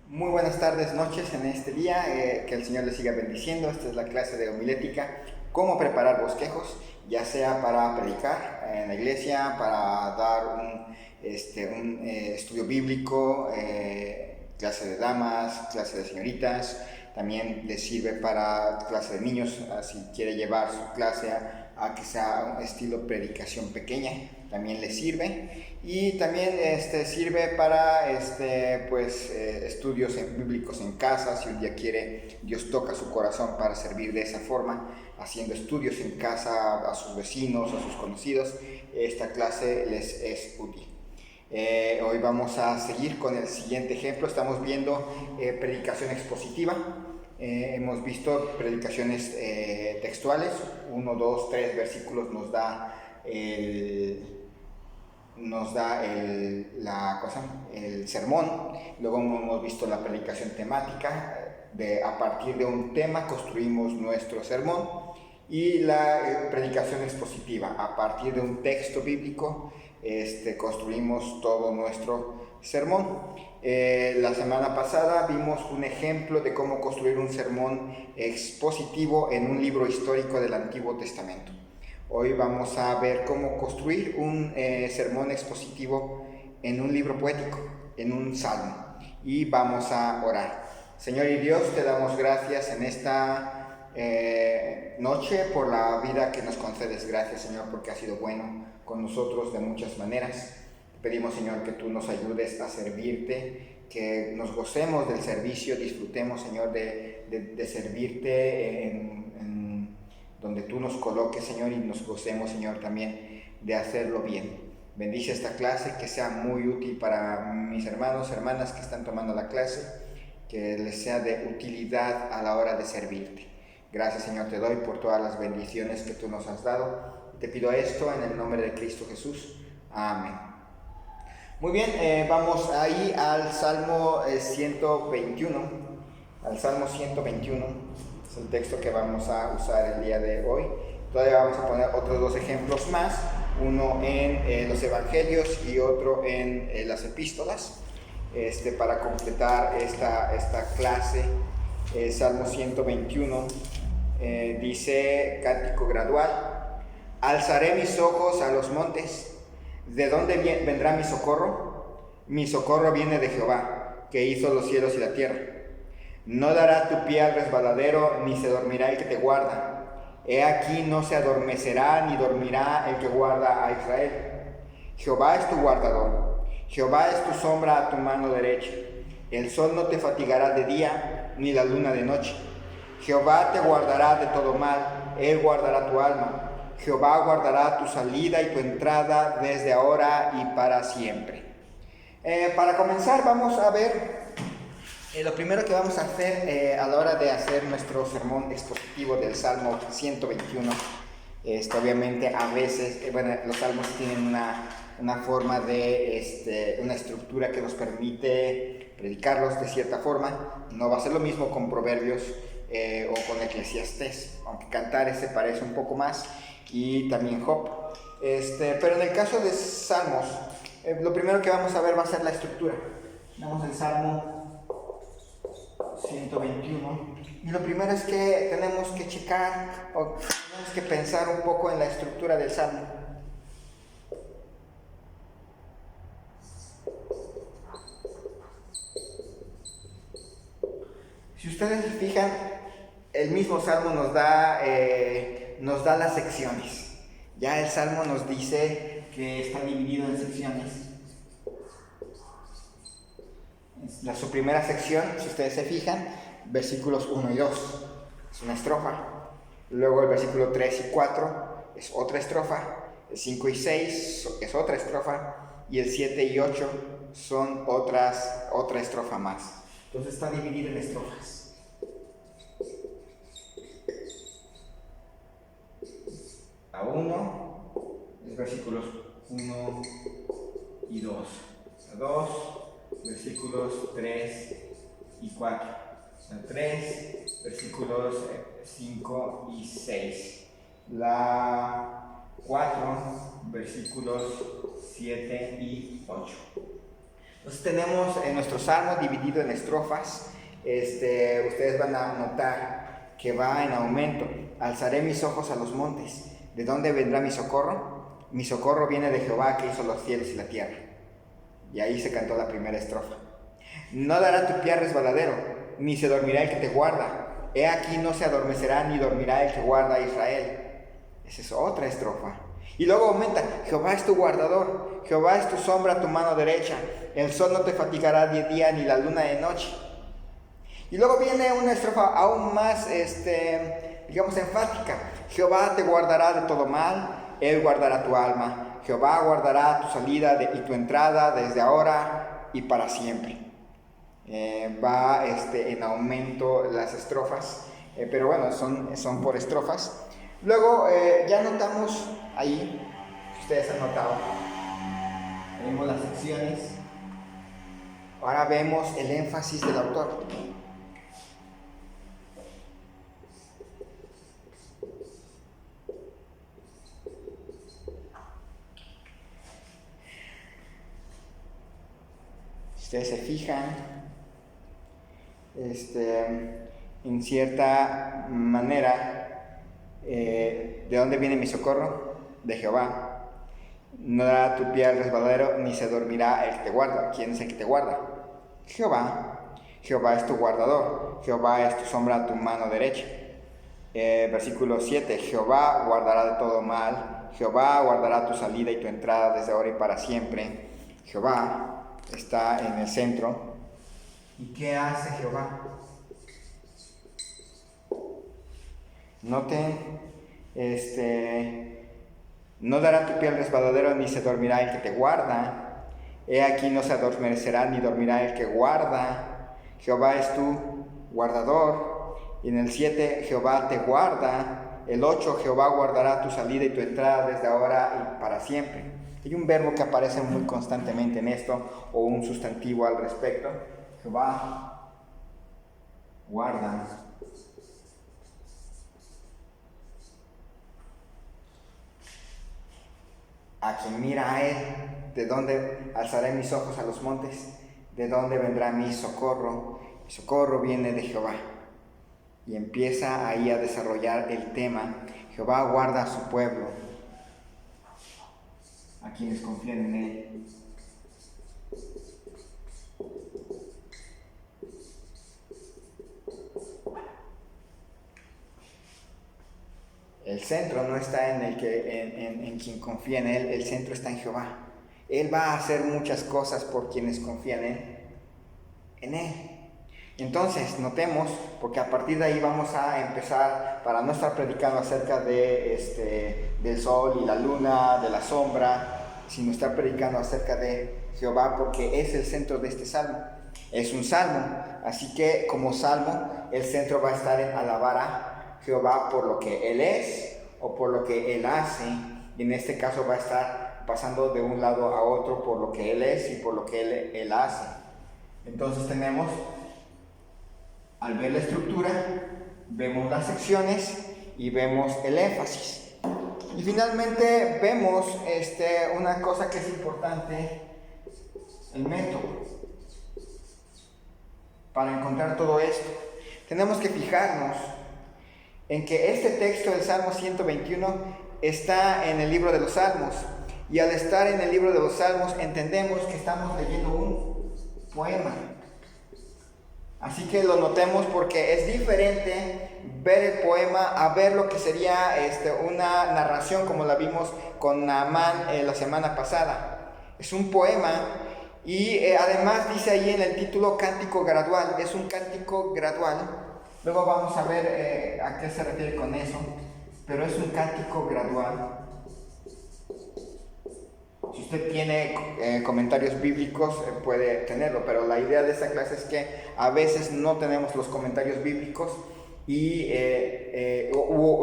Muy buenas tardes, noches en este día, que el Señor les siga bendiciendo. Esta es la clase de homilética, cómo preparar bosquejos, ya sea para predicar en la iglesia, para dar un estudio bíblico, clase de damas, clase de señoritas. También les sirve para clase de niños, si quiere llevar su clase a que sea un estilo predicación pequeña, también les sirve. Y también sirve para estudios bíblicos en casa, si un día quiere, Dios toca su corazón para servir de esa forma, haciendo estudios en casa a sus vecinos, a sus conocidos. Esta clase les es útil. Hoy vamos a seguir con el siguiente ejemplo. Estamos viendo predicación expositiva. Hemos visto predicaciones textuales, 1, 2, 3 versículos nos da el sermón. Luego hemos visto la predicación temática, a partir de un tema construimos nuestro sermón, y la predicación expositiva, a partir de un texto bíblico construimos todo nuestro sermón. La semana pasada vimos un ejemplo de cómo construir un sermón expositivo en un libro histórico del Antiguo Testamento. Hoy vamos a ver cómo construir un sermón expositivo en un libro poético, en un salmo. Y vamos a orar. Señor y Dios, te damos gracias en esta noche por la vida que nos concedes. Gracias, Señor, porque has sido bueno con nosotros de muchas maneras. Te pedimos, Señor, que tú nos ayudes a servirte, que nos gocemos del servicio, disfrutemos, Señor, de servirte en donde tú nos coloques, Señor, y nos gocemos, Señor, también de hacerlo bien. Bendice esta clase, que sea muy útil para mis hermanos, hermanas que están tomando la clase, que les sea de utilidad a la hora de servirte. Gracias, Señor, te doy por todas las bendiciones que tú nos has dado. Te pido esto en el nombre de Cristo Jesús. Amén. Muy bien, vamos ahí al Salmo 121. Al Salmo 121 es el texto que vamos a usar el día de hoy. Todavía vamos a poner otros dos ejemplos más, uno en los evangelios y otro en las epístolas, para completar esta clase. Salmo 121 dice, cántico gradual: alzaré mis ojos a los montes. ¿De dónde vendrá mi socorro? Mi socorro viene de Jehová, que hizo los cielos y la tierra. No dará tu pie al resbaladero, ni se dormirá el que te guarda. He aquí, no se adormecerá ni dormirá el que guarda a Israel. Jehová es tu guardador, Jehová es tu sombra a tu mano derecha. El sol no te fatigará de día, ni la luna de noche. Jehová te guardará de todo mal, Él guardará tu alma. Jehová guardará tu salida y tu entrada desde ahora y para siempre. Para comenzar, vamos a ver lo primero que vamos a hacer a la hora de hacer nuestro sermón expositivo del Salmo 121. Obviamente, a veces, los salmos tienen una forma de, una estructura que nos permite predicarlos de cierta forma. No va a ser lo mismo con Proverbios o con Eclesiastés, aunque Cantares se parece un poco más, y también Job. Pero en el caso de Salmos, lo primero que vamos a ver va a ser la estructura. Vamos al Salmo 121, y lo primero es que tenemos que checar o tenemos que pensar un poco en la estructura del Salmo. Si ustedes se fijan, el mismo Salmo nos da las secciones. Ya el Salmo nos dice que está dividido en secciones. Su primera sección, si ustedes se fijan, versículos 1 y 2, es una estrofa. Luego el versículo 3 y 4 es otra estrofa. El 5 y 6 es otra estrofa. Y el 7 y 8 son otra estrofa más. Entonces está dividido en estrofas. A 1 es versículos 1 y 2. A 2, versículos 3 y 4. A 3, versículos 5 y 6. La 4, versículos 7 y 8. Entonces tenemos nuestro salmo dividido en estrofas. Ustedes van a notar que va en aumento. Alzaré mis ojos a los montes. ¿De dónde vendrá mi socorro? Mi socorro viene de Jehová, que hizo los cielos y la tierra. Y ahí se cantó la primera estrofa. No dará tu pie resbaladero, ni se dormirá el que te guarda. He aquí no se adormecerá ni dormirá el que guarda a Israel. Esa es otra estrofa. Y luego aumenta, Jehová es tu guardador, Jehová es tu sombra a tu mano derecha. El sol no te fatigará de día ni la luna de noche. Y luego viene una estrofa aún más, enfática. Jehová te guardará de todo mal, Él guardará tu alma. Jehová guardará tu salida y tu entrada desde ahora y para siempre. Va en aumento las estrofas, pero bueno, son por estrofas. Luego ya notamos ahí, ustedes han notado, vemos las secciones. Ahora vemos el énfasis del autor. Si ustedes se fijan, en cierta manera, ¿de dónde viene mi socorro? De Jehová. No dará tu pie al resbaladero, ni se dormirá el que te guarda. ¿Quién es el que te guarda? Jehová. Jehová es tu guardador. Jehová es tu sombra a tu mano derecha. Versículo 7. Jehová guardará de todo mal. Jehová guardará tu salida y tu entrada desde ahora y para siempre. Jehová está en el centro. ¿Y qué hace Jehová? Noten, no dará tu pie al resbaladero, ni se dormirá el que te guarda. He aquí no se adormecerá, ni dormirá el que guarda. Jehová es tu guardador. Y en el 7, Jehová te guarda. El 8, Jehová guardará tu salida y tu entrada desde ahora y para siempre. Hay un verbo que aparece muy constantemente en esto, o un sustantivo al respecto. Jehová guarda. A quien mira a Él, ¿de dónde alzaré mis ojos a los montes? ¿De dónde vendrá mi socorro? Mi socorro viene de Jehová. Y empieza ahí a desarrollar el tema. Jehová guarda a su pueblo, a quienes confían en Él. El centro no está en quien confía en Él, el centro está en Jehová. Él va a hacer muchas cosas por quienes confían en Él. Entonces, notemos, porque a partir de ahí vamos a empezar, para no estar predicando acerca del sol y la luna, de la sombra, sino estar predicando acerca de Jehová, porque es el centro de este salmo. Es un salmo, así que como salmo, el centro va a estar en alabar a Jehová por lo que Él es o por lo que Él hace, y en este caso va a estar pasando de un lado a otro por lo que Él es y por lo que Él hace. Entonces tenemos, al ver la estructura, vemos las secciones y vemos el énfasis. Y finalmente vemos una cosa que es importante, el método. Para encontrar todo esto, tenemos que fijarnos en que este texto del Salmo 121 está en el libro de los Salmos, y al estar en el libro de los Salmos entendemos que estamos leyendo un poema. Así que lo notemos, porque es diferente ver el poema a ver lo que sería una narración como la vimos con Naamán la semana pasada. Es un poema y además dice ahí en el título cántico gradual, es un cántico gradual. Luego vamos a ver a qué se refiere con eso, pero es un cántico gradual. Si usted tiene comentarios bíblicos, puede tenerlo, pero la idea de esta clase es que a veces no tenemos los comentarios bíblicos y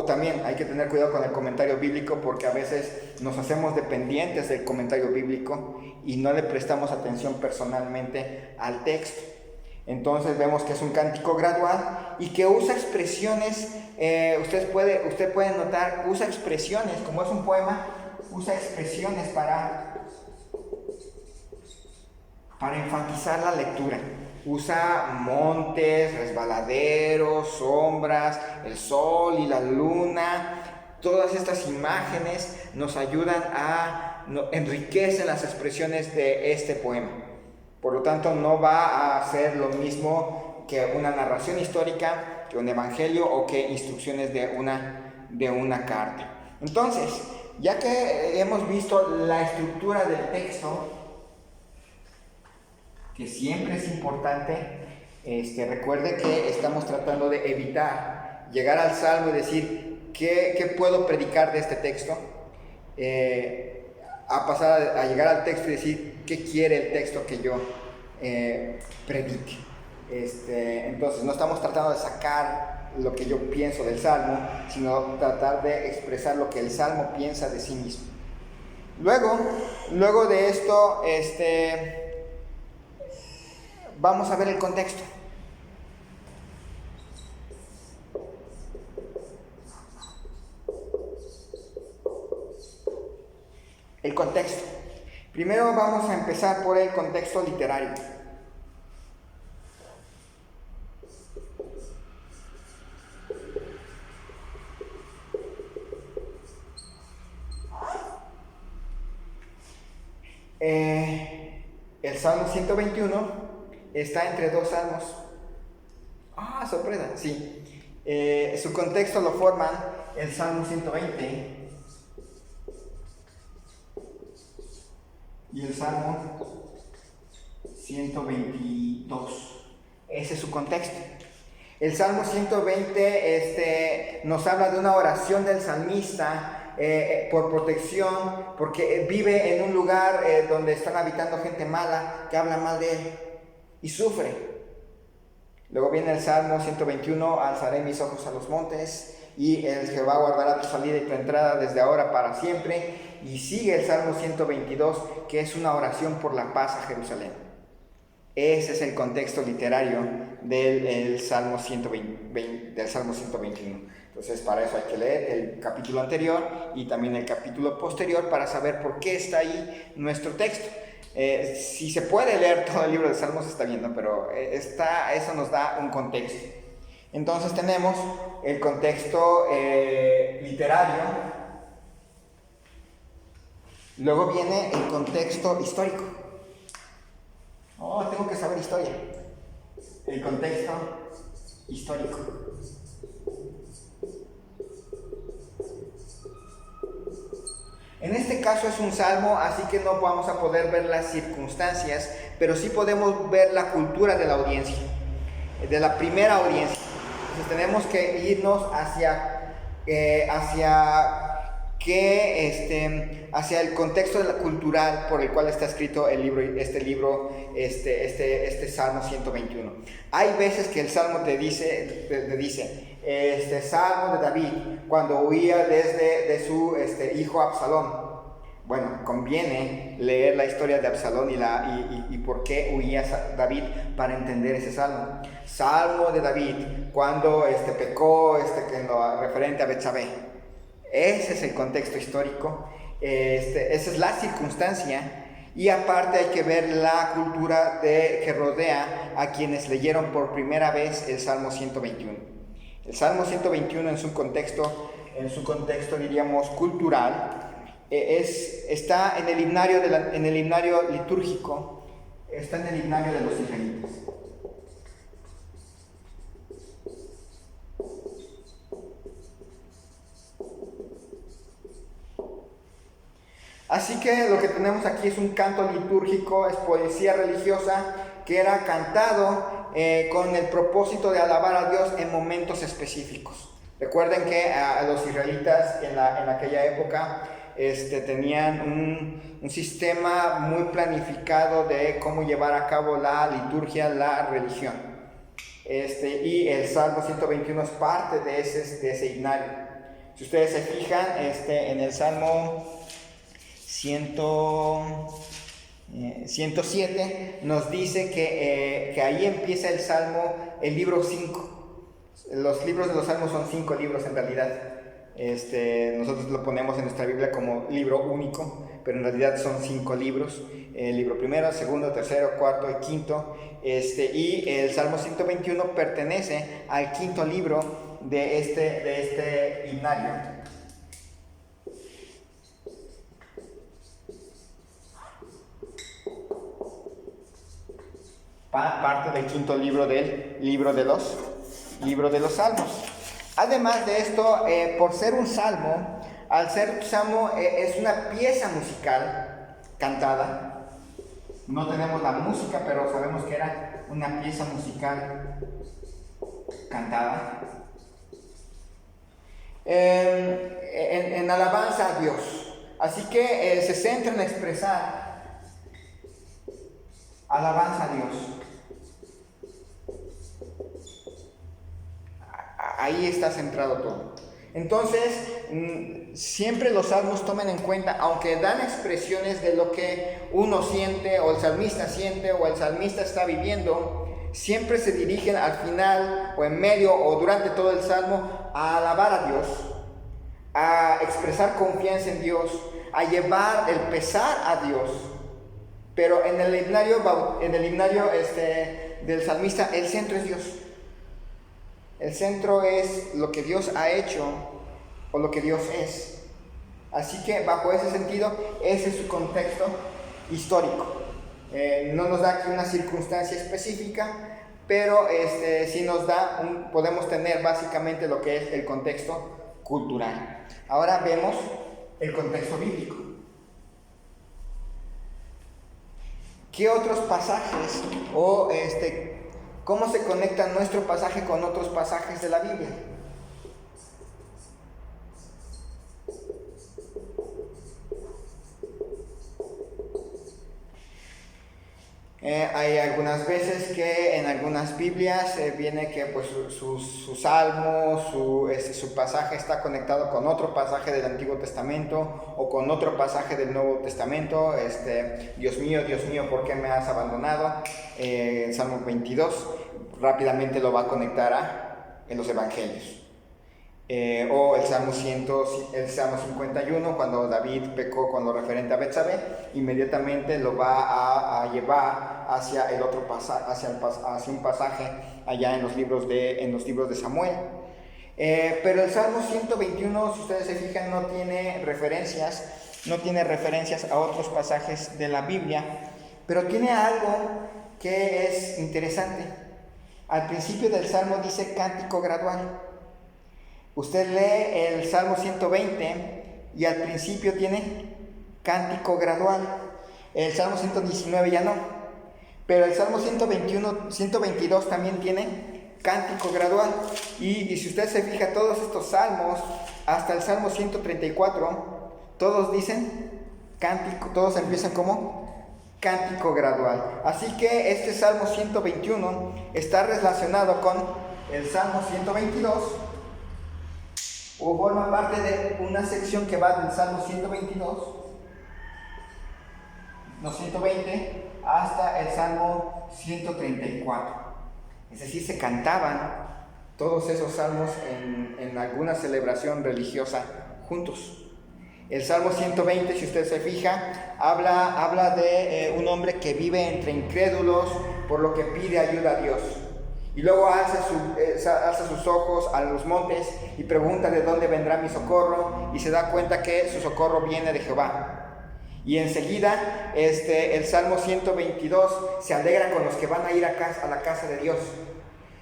también hay que tener cuidado con el comentario bíblico, porque a veces nos hacemos dependientes del comentario bíblico y no le prestamos atención personalmente al texto. Entonces vemos que es un cántico gradual y que usa expresiones, usted puede notar, usa expresiones, como es un poema, usa expresiones para para enfatizar la lectura. Usa montes, resbaladeros, sombras, el sol y la luna. Todas estas imágenes nos ayudan enriquecen las expresiones de este poema. Por lo tanto, no va a ser lo mismo que una narración histórica, que un evangelio o que instrucciones de una carta. Entonces, ya que hemos visto la estructura del texto, que siempre es importante, recuerde que estamos tratando de evitar llegar al Salmo y decir ¿qué puedo predicar de este texto? A pasar a llegar al texto y decir ¿qué quiere el texto que yo predique? Entonces no estamos tratando de sacar lo que yo pienso del Salmo, sino tratar de expresar lo que el Salmo piensa de sí mismo. Luego de esto, vamos a ver el contexto. El contexto. Primero vamos a empezar por el contexto literario. El Salmo 121 está entre dos salmos. ¡Ah, sorpresa! Sí. Su contexto lo forman el Salmo 120 y el Salmo 122. Ese es su contexto. El Salmo 120 nos habla de una oración del salmista por protección, porque vive en un lugar donde están habitando gente mala, que habla mal de él y sufre. Luego viene el Salmo 121, alzaré mis ojos a los montes, y el Jehová guardará tu salida y tu entrada desde ahora para siempre. Y sigue el Salmo 122, que es una oración por la paz a Jerusalén. Ese es el contexto literario del Salmo 121. Entonces, para eso hay que leer el capítulo anterior y también el capítulo posterior para saber por qué está ahí nuestro texto. Si se puede leer todo el libro de Salmos está bien, ¿no? Pero eso nos da un contexto. Entonces tenemos el contexto literario. Luego viene el contexto histórico. Tengo que saber historia. El contexto histórico. En este caso es un salmo, así que no vamos a poder ver las circunstancias, pero sí podemos ver la cultura de la audiencia, de la primera audiencia. Entonces tenemos que irnos hacia el contexto cultural por el cual está escrito este Salmo 121. Hay veces que el Salmo te dice Salmo de David cuando huía de su hijo Absalón. Bueno, conviene leer la historia de Absalón y por qué huía David para entender ese salmo. Salmo de David cuando pecó en lo referente a Betsabé. Ese es el contexto histórico, esa es la circunstancia, y aparte hay que ver la cultura que rodea a quienes leyeron por primera vez el Salmo 121. El Salmo 121 en su contexto diríamos cultural, está en el himnario litúrgico, está en el himnario de los israelitas. Así que lo que tenemos aquí es un canto litúrgico, es poesía religiosa que era cantado con el propósito de alabar a Dios en momentos específicos. Recuerden que los israelitas en aquella época tenían un sistema muy planificado de cómo llevar a cabo la liturgia, la religión. Y el Salmo 121 es parte de ese himnario. Si ustedes se fijan, en el Salmo 107 nos dice que ahí empieza el Salmo, el libro 5. Los libros de los Salmos son 5 libros en realidad. Nosotros lo ponemos en nuestra Biblia como libro único, pero en realidad son 5 libros. El libro primero, segundo, tercero, cuarto y quinto. Y el Salmo 121 pertenece al quinto libro de este himnario. Parte del quinto libro del libro de los Salmos. Además de esto, por ser un salmo, al ser un salmo es una pieza musical cantada. No tenemos la música, pero sabemos que era una pieza musical cantada. En alabanza a Dios. Así que se centra en expresar alabanza a Dios. Ahí está centrado todo. Entonces, siempre los salmos toman en cuenta, aunque dan expresiones de lo que uno siente, o el salmista siente, o el salmista está viviendo, siempre se dirigen al final, o en medio, o durante todo el salmo, a alabar a Dios, a expresar confianza en Dios, a llevar el pesar a Dios. Pero en el himnario del salmista, el centro es Dios. El centro es lo que Dios ha hecho o lo que Dios es. Así que bajo ese sentido, ese es su contexto histórico. No nos da aquí una circunstancia específica, pero sí nos da, podemos tener básicamente lo que es el contexto cultural. Ahora vemos el contexto bíblico. ¿Qué otros pasajes o cómo se conecta nuestro pasaje con otros pasajes de la Biblia? Hay algunas veces que en algunas Biblias viene que pues, su salmo, su pasaje está conectado con otro pasaje del Antiguo Testamento o con otro pasaje del Nuevo Testamento. Dios mío, ¿por qué me has abandonado? El Salmo 22 rápidamente lo va a conectar en los Evangelios. O el Salmo 51, cuando David pecó con lo referente a Betsabé, inmediatamente lo va a llevar hacia el otro hacia un pasaje allá en los libros de Samuel. Pero el Salmo 121, si ustedes se fijan, no tiene referencias a otros pasajes de la Biblia, pero tiene algo que es interesante. Al principio del Salmo dice cántico gradual. Usted lee el Salmo 120 y al principio tiene cántico gradual. El Salmo 119 ya no. Pero el Salmo 122 también tiene cántico gradual. Y si usted se fija, todos estos salmos, hasta el Salmo 134, todos dicen cántico, todos empiezan como cántico gradual. Así que este Salmo 121 está relacionado con el Salmo 122, o forma parte de una sección que va del Salmo 120 hasta el Salmo 134. Es decir, se cantaban todos esos salmos en alguna celebración religiosa juntos. El Salmo 120, si usted se fija, habla de un hombre que vive entre incrédulos, por lo que pide ayuda a Dios. Y luego alza sus ojos a los montes y pregunta de dónde vendrá mi socorro, y se da cuenta que su socorro viene de Jehová. Y enseguida el Salmo 122 se alegra con los que van a ir a la casa de Dios.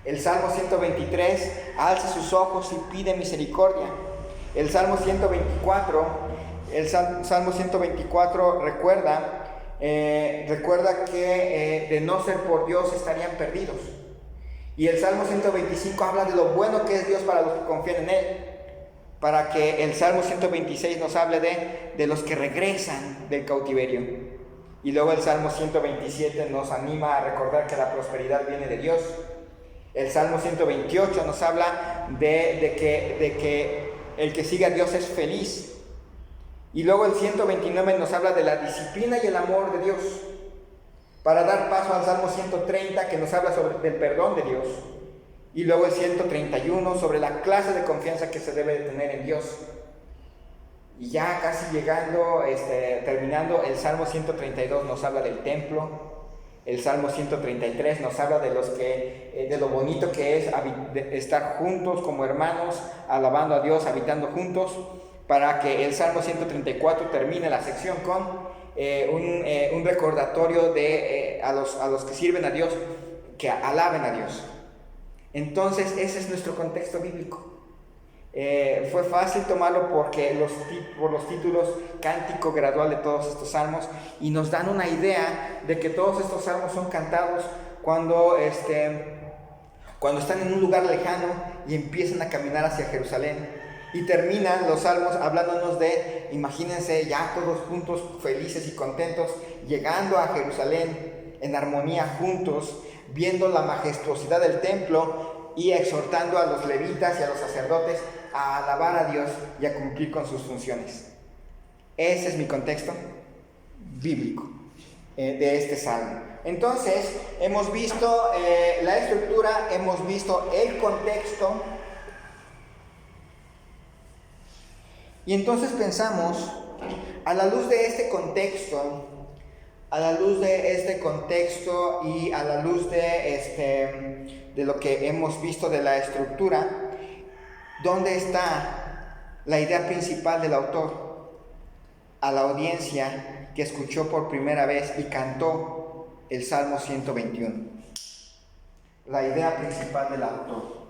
El Salmo 123 alza sus ojos y pide misericordia. El Salmo 124 recuerda que de no ser por Dios estarían perdidos. Y el Salmo 125 habla de lo bueno que es Dios para los que confían en Él, para que el Salmo 126 nos hable de los que regresan del cautiverio. Y luego el Salmo 127 nos anima a recordar que la prosperidad viene de Dios. El Salmo 128 nos habla de que el que sigue a Dios es feliz. Y luego el 129 nos habla de la disciplina y el amor de Dios, para dar paso al Salmo 130, que nos habla del perdón de Dios. Y luego el 131 sobre la clase de confianza que se debe de tener en Dios. Y ya casi llegando, terminando, el Salmo 132 nos habla del templo. El Salmo 133 nos habla de lo bonito que es estar juntos como hermanos, alabando a Dios, habitando juntos, para que el Salmo 134 termine la sección con un recordatorio a los que sirven a Dios, que alaben a Dios. Entonces, ese es nuestro contexto bíblico. Fue fácil tomarlo porque por los títulos cántico gradual de todos estos salmos, y nos dan una idea de que todos estos salmos son cantados cuando están en un lugar lejano y empiezan a caminar hacia Jerusalén, y terminan los salmos hablándonos de, imagínense ya todos juntos, felices y contentos, llegando a Jerusalén en armonía juntos, viendo la majestuosidad del templo y exhortando a los levitas y a los sacerdotes a alabar a Dios y a cumplir con sus funciones. Ese es mi contexto bíblico de este salmo. Entonces, hemos visto la estructura, hemos visto el contexto, y entonces pensamos, a la luz de este contexto, y a la luz de lo que hemos visto de la estructura, ¿dónde está la idea principal del autor? A la audiencia que escuchó por primera vez y cantó el Salmo 121. La idea principal del autor.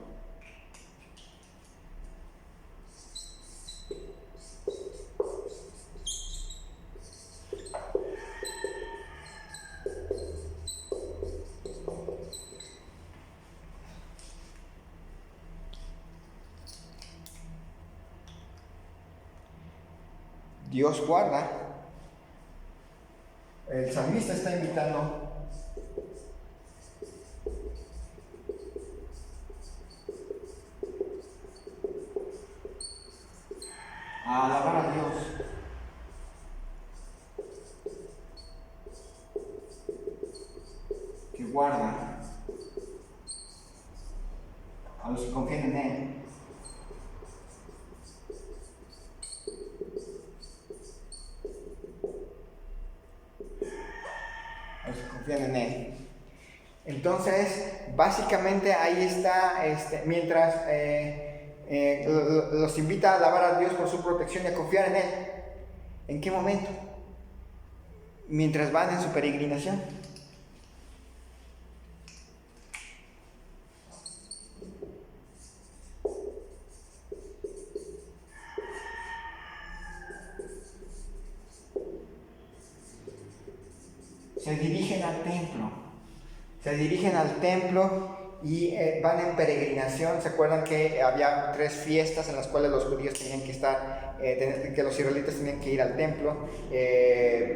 Dios guarda. El salmista está invitando a alabar a Dios. Que guarda a los que confían en Él. En Él. Entonces, básicamente ahí está, mientras los invita a alabar a Dios por su protección y a confiar en Él. ¿En qué momento? Mientras van en su peregrinación. Se dirigen al templo y van en peregrinación. ¿Se acuerdan que había 3 fiestas en las cuales los judíos tenían que estar, que los israelitas tenían que ir al templo?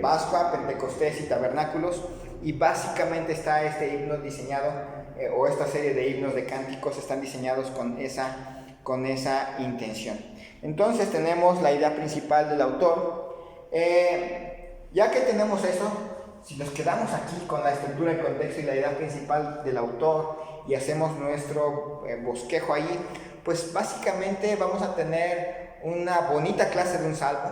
Pascua, Pentecostés y Tabernáculos. Y básicamente está este himno diseñado, o esta serie de himnos de cánticos están diseñados con esa intención. Entonces tenemos la idea principal del autor. Ya que tenemos eso, si nos quedamos aquí con la estructura, el contexto y la idea principal del autor y hacemos nuestro bosquejo ahí, pues básicamente vamos a tener una bonita clase de un salmo,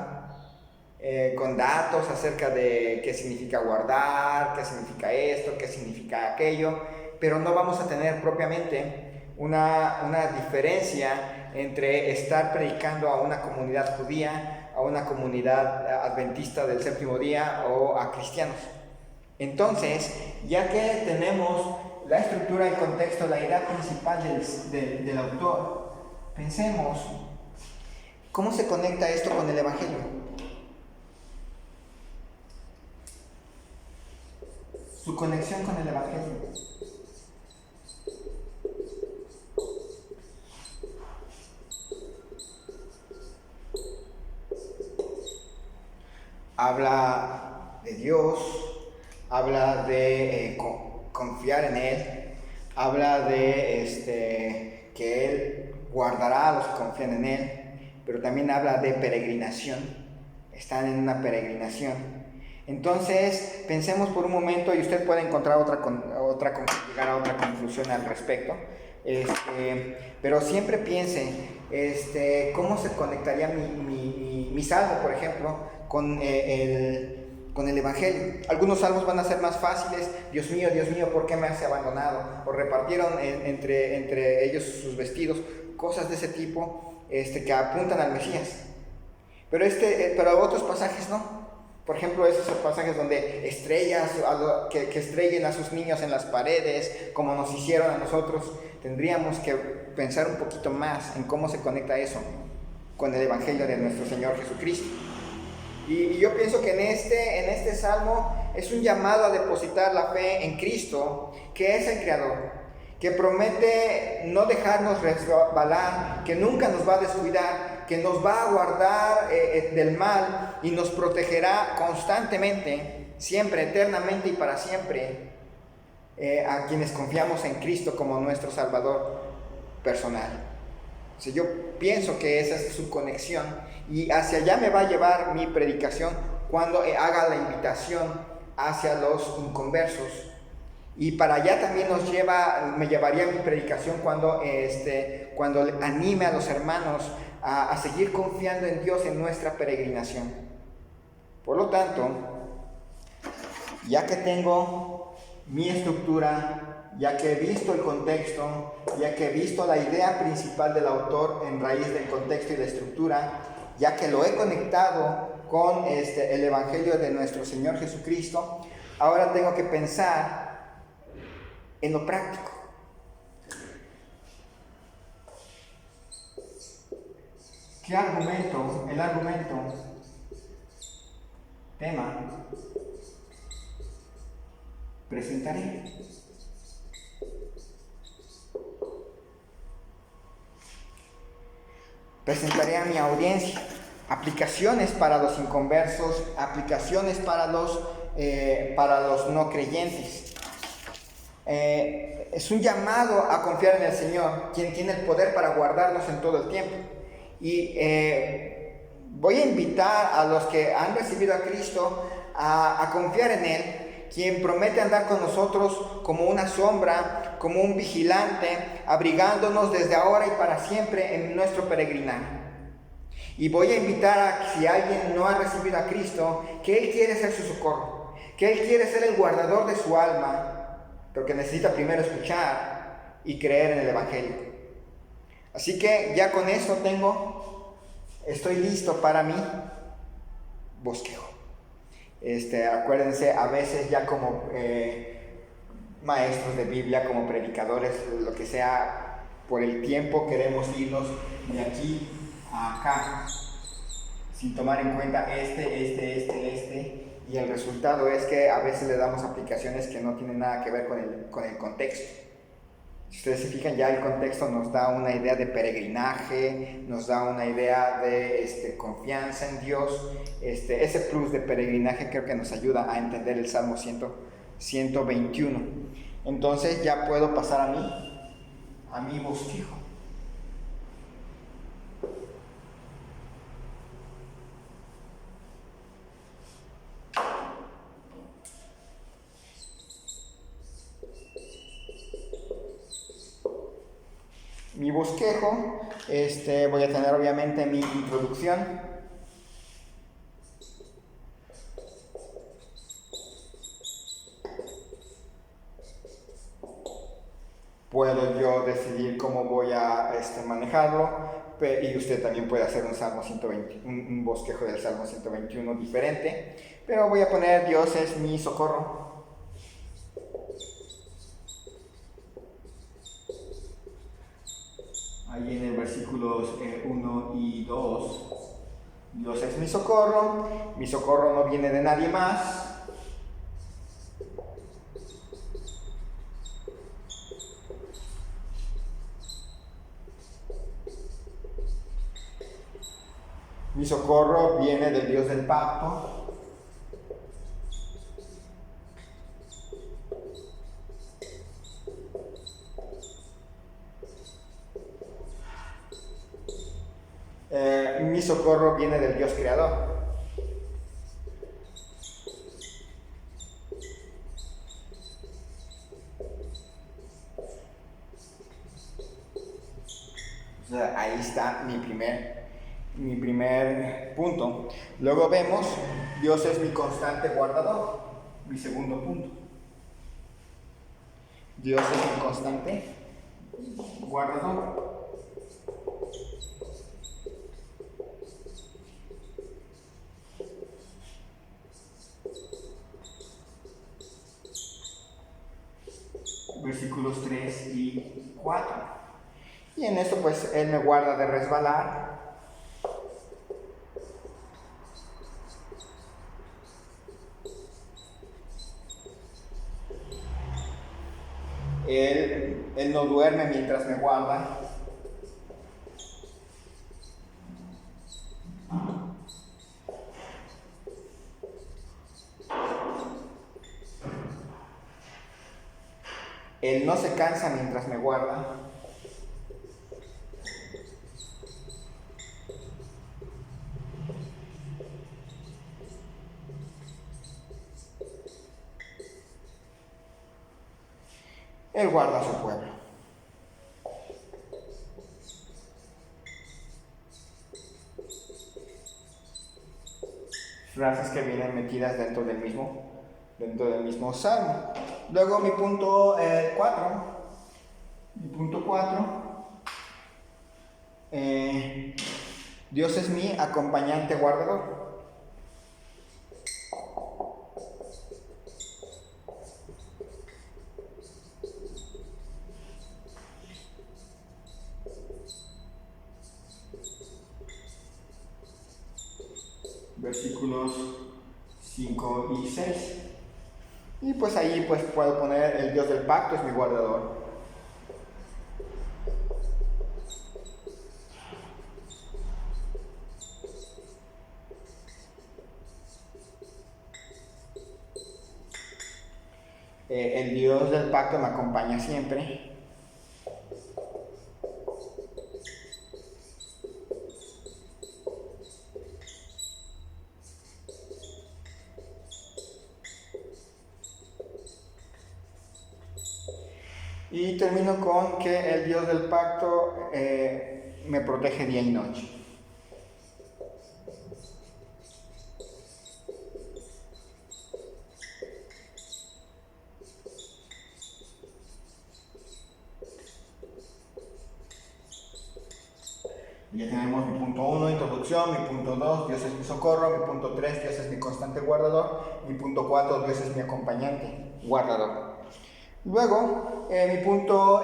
con datos acerca de qué significa guardar, qué significa esto, qué significa aquello, pero no vamos a tener propiamente una diferencia entre estar predicando a una comunidad judía, a una comunidad adventista del séptimo día o a cristianos. Entonces, ya que tenemos la estructura, el contexto, la idea principal del autor, pensemos cómo se conecta esto con el Evangelio. Su conexión con el Evangelio. Habla de Dios, habla de confiar en Él, habla de que Él guardará a los que confían en Él, pero también habla de peregrinación. Están en una peregrinación. Entonces, pensemos por un momento, y usted puede encontrar llegar a otra conclusión al respecto. pero siempre piense, ¿cómo se conectaría mi salmo, por ejemplo, con el Evangelio? Algunos salmos van a ser más fáciles. Dios mío, ¿por qué me has abandonado? O repartieron entre ellos sus vestidos, cosas de ese tipo que apuntan al Mesías. Pero otros pasajes no. Por ejemplo, esos pasajes donde estrellas, que estrellen a sus niños en las paredes, como nos hicieron a nosotros. Tendríamos que pensar un poquito más en cómo se conecta eso con el Evangelio de nuestro Señor Jesucristo. Y yo pienso que en este salmo es un llamado a depositar la fe en Cristo, que es el Creador, que promete no dejarnos resbalar, que nunca nos va a descuidar, que nos va a guardar del mal y nos protegerá constantemente, siempre, eternamente y para siempre, a quienes confiamos en Cristo como nuestro Salvador personal. O sea, yo pienso que esa es su conexión y hacia allá me va a llevar mi predicación cuando haga la invitación hacia los inconversos. Y para allá también me llevaría mi predicación cuando anime a los hermanos a seguir confiando en Dios en nuestra peregrinación. Por lo tanto, ya que tengo mi estructura, ya que he visto el contexto, ya que he visto la idea principal del autor en raíz del contexto y la estructura, ya que lo he conectado con el Evangelio de nuestro Señor Jesucristo, ahora tengo que pensar en lo práctico. ¿Qué argumento, tema, presentaré? Presentaré a mi audiencia aplicaciones para los inconversos, aplicaciones para los no creyentes. Es un llamado a confiar en el Señor, quien tiene el poder para guardarnos en todo el tiempo. Y voy a invitar a los que han recibido a Cristo a confiar en Él, quien promete andar con nosotros como una sombra, como un vigilante, abrigándonos desde ahora y para siempre en nuestro peregrinar. Y voy a invitar a que si alguien no ha recibido a Cristo, que Él quiere ser su socorro, que Él quiere ser el guardador de su alma, pero que necesita primero escuchar y creer en el Evangelio. Así que ya con esto estoy listo para mi bosquejo. Acuérdense, a veces ya como maestros de Biblia, como predicadores, lo que sea, por el tiempo queremos irnos de aquí a acá, sin tomar en cuenta y el resultado es que a veces le damos aplicaciones que no tienen nada que ver con el contexto. Si ustedes se fijan, ya el contexto nos da una idea de peregrinaje, nos da una idea de confianza en Dios. Ese plus de peregrinaje creo que nos ayuda a entender el Salmo 121. Entonces ya puedo pasar a mi bosquejo. Mi bosquejo, voy a tener obviamente mi introducción. Puedo yo decidir cómo voy a manejarlo, y usted también puede hacer un Salmo 120, un bosquejo del Salmo 121 diferente, pero voy a poner Dios es mi socorro. Ahí en el versículos 1 y 2, Dios es mi socorro no viene de nadie más. Mi socorro viene del Dios del pacto. Mi socorro viene del Dios creador. Entonces, ahí está mi primer punto. Luego vemos, Dios es mi constante guardador, mi segundo punto. Dios es mi constante guardador. Versículos 3 y 4. Y en esto pues Él me guarda de resbalar. Él no duerme mientras me guarda. Él no se cansa mientras me guarda. Él guarda a su pueblo. Frases que vienen metidas dentro del mismo salmo. Luego mi punto 4. Dios es mi acompañante guardador. Versículos 5 y 6. Y pues ahí pues puedo poner el Dios del pacto es mi guardador. El Dios del pacto me acompaña siempre. Y termino con que el Dios del pacto me protege día y noche. Ya tenemos mi punto 1, introducción, mi punto 2, Dios es mi socorro, mi punto 3, Dios es mi constante guardador, mi punto 4, Dios es mi acompañante guardador. Luego, mi punto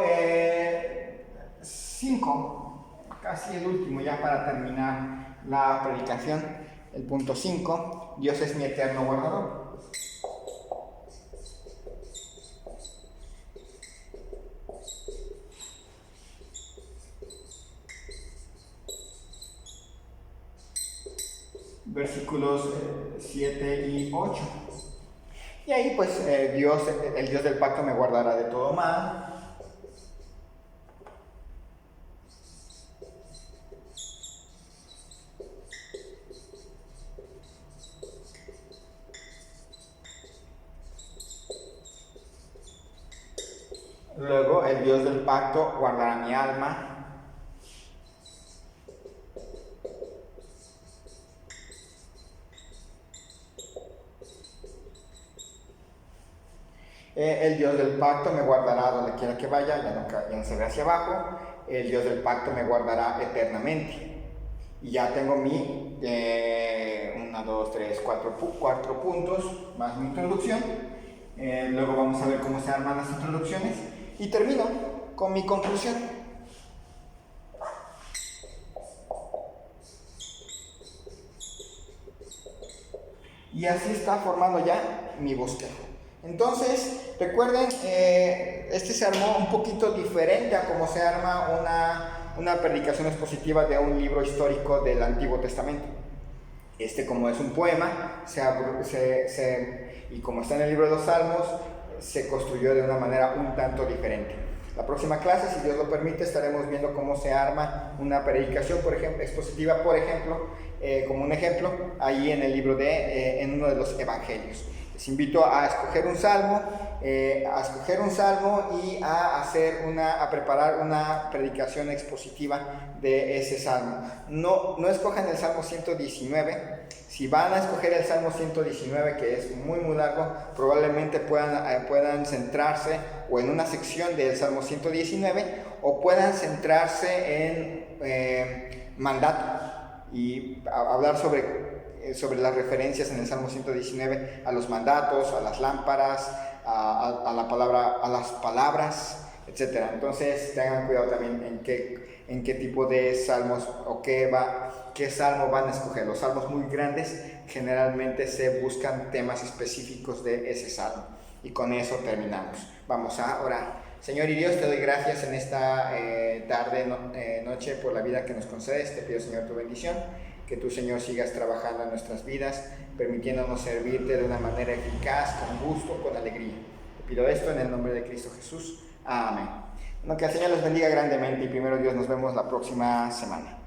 5, casi el último ya para terminar la predicación, el punto 5, Dios es mi eterno guardador. Versículos 7 y 8. Y ahí pues el Dios del pacto me guardará de todo mal. Luego el Dios del pacto guardará mi alma. El Dios del pacto me guardará donde quiera que vaya, ya no se ve hacia abajo. El Dios del pacto me guardará eternamente. Y ya tengo mi 1, 2, 3, 4 puntos, más mi introducción. Luego vamos a ver cómo se arman las introducciones. Y termino con mi conclusión. Y así está formando ya mi bosquejo. Entonces, recuerden, este se armó un poquito diferente a cómo se arma una predicación expositiva de un libro histórico del Antiguo Testamento. Como es un poema, y como está en el libro de los Salmos, se construyó de una manera un tanto diferente. La próxima clase, si Dios lo permite, estaremos viendo cómo se arma una predicación, por ejemplo, expositiva, por ejemplo, como un ejemplo, ahí en el libro en uno de los evangelios. Les invito a escoger un salmo a escoger un salmo y a preparar una predicación expositiva de ese salmo. No escojan el Salmo 119. Si van a escoger el Salmo 119, que es muy muy largo, probablemente puedan centrarse o en una sección del Salmo 119 o puedan centrarse en mandato y hablar sobre las referencias en el Salmo 119 a los mandatos, a las lámparas, a las palabras, etc. Entonces tengan cuidado también en qué tipo de salmos o qué salmo van a escoger. Los salmos muy grandes generalmente se buscan temas específicos de ese salmo. Y con eso terminamos. Vamos a orar. Señor y Dios, te doy gracias en esta noche por la vida que nos concedes. Te pido, Señor, tu bendición. Que tú, Señor, sigas trabajando en nuestras vidas, permitiéndonos servirte de una manera eficaz, con gusto, con alegría. Te pido esto en el nombre de Cristo Jesús. Amén. Bueno, que el Señor los bendiga grandemente y primero Dios nos vemos la próxima semana.